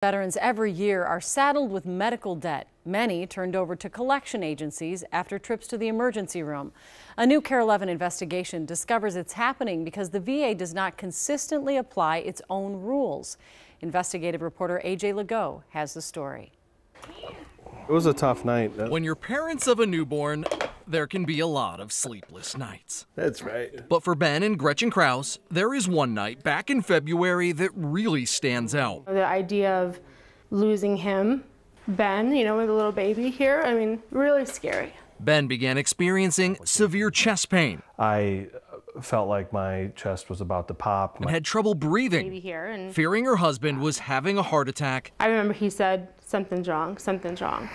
Veterans every year are saddled with medical debt, many turned over to collection agencies after trips to the emergency room. A new KARE 11 investigation discovers it's happening because the VA does not consistently apply its own rules. Investigative reporter AJ Legault has the story. It was a tough night. When you're parents of a newborn, there can be a lot of sleepless nights. That's right. But for Ben and Gretchen Krause, there is one night back in February that really stands out. The idea of losing him, Ben, with a little baby here, really scary. Ben began experiencing severe chest pain. I felt like my chest was about to pop. And had trouble breathing, Baby here, and fearing her husband was having a heart attack. I remember he said, "Something's wrong, something's wrong."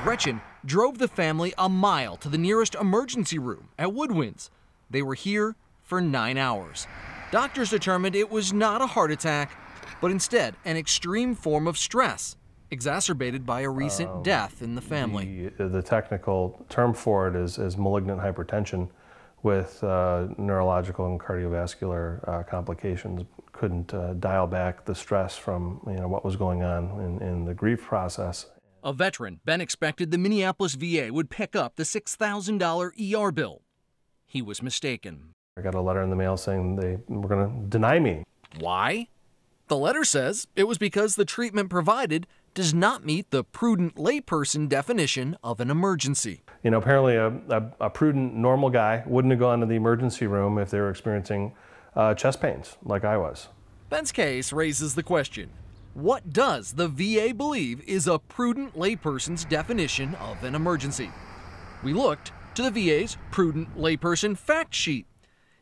Gretchen drove the family a mile to the nearest emergency room at Woodwinds. They were here for 9 hours. Doctors determined it was not a heart attack, but instead an extreme form of stress, exacerbated by a recent death in the family. The technical term for it is malignant hypertension with neurological and cardiovascular complications. Couldn't dial back the stress from what was going on in the grief process. A veteran, Ben expected the Minneapolis VA would pick up the $6,000 ER bill. He was mistaken. I got a letter in the mail saying they were going to deny me. Why? The letter says it was because the treatment provided does not meet the prudent layperson definition of an emergency. Apparently a prudent, normal guy wouldn't have gone to the emergency room if they were experiencing chest pains like I was. Ben's case raises the question, what does the VA believe is a prudent layperson's definition of an emergency? We looked to the VA's prudent layperson fact sheet.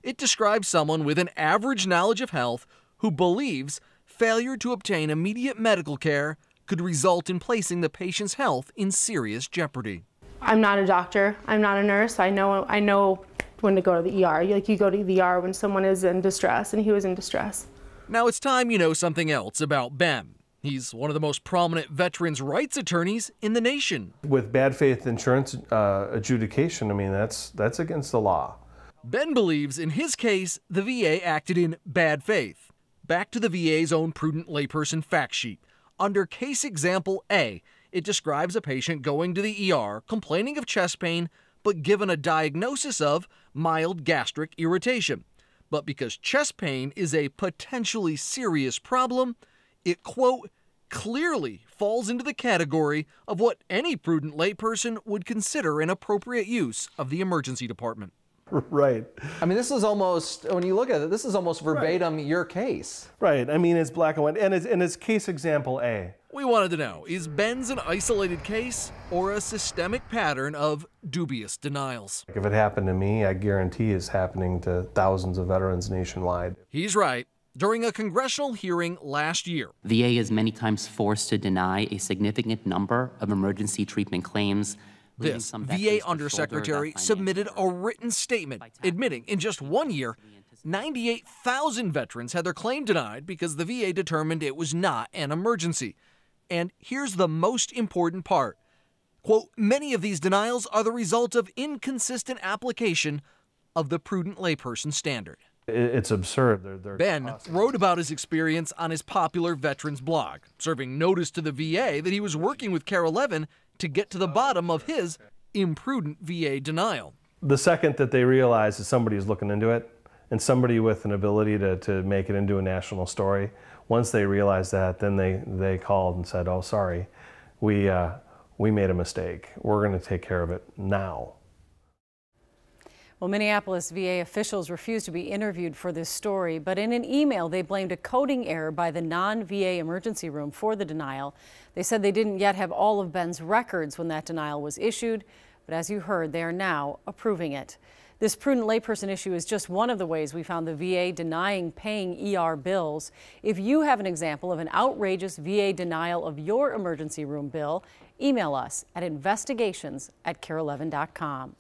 It describes someone with an average knowledge of health who believes failure to obtain immediate medical care could result in placing the patient's health in serious jeopardy. I'm not a doctor, I'm not a nurse. I know when to go to the ER. You go to the ER when someone is in distress, and he was in distress. Now it's time you know something else about Ben. He's one of the most prominent veterans' rights attorneys in the nation. With bad faith insurance adjudication, that's against the law. Ben believes in his case, the VA acted in bad faith. Back to the VA's own prudent layperson fact sheet. Under case example A, it describes a patient going to the ER complaining of chest pain, but given a diagnosis of mild gastric irritation. But because chest pain is a potentially serious problem, it, quote, clearly falls into the category of what any prudent layperson would consider an appropriate use of the emergency department. Right. This is almost, when you look at it, this is almost verbatim your case. Right. It's black and white, and it's case example A. We wanted to know, is Ben's an isolated case or a systemic pattern of dubious denials? If it happened to me, I guarantee it's happening to thousands of veterans nationwide. He's right. During a congressional hearing last year, VA is many times forced to deny a significant number of emergency treatment claims. This VA undersecretary submitted a written statement admitting in just 1 year, 98,000 veterans had their claim denied because the VA determined it was not an emergency. And here's the most important part. Quote, many of these denials are the result of inconsistent application of the prudent layperson standard. It's absurd. Ben wrote about his experience on his popular veterans blog, serving notice to the VA that he was working with KARE 11 to get to the bottom of his imprudent VA denial. The second that they realize that somebody is looking into it, and somebody with an ability to make it into a national story, once they realize that, then they called and said, oh, sorry, we made a mistake. We're going to take care of it now. Well, Minneapolis VA officials refused to be interviewed for this story, but in an email, they blamed a coding error by the non-VA emergency room for the denial. They said they didn't yet have all of Ben's records when that denial was issued, but as you heard, they are now approving it. This prudent layperson issue is just one of the ways we found the VA denying paying ER bills. If you have an example of an outrageous VA denial of your emergency room bill, email us at investigations@kare11.com.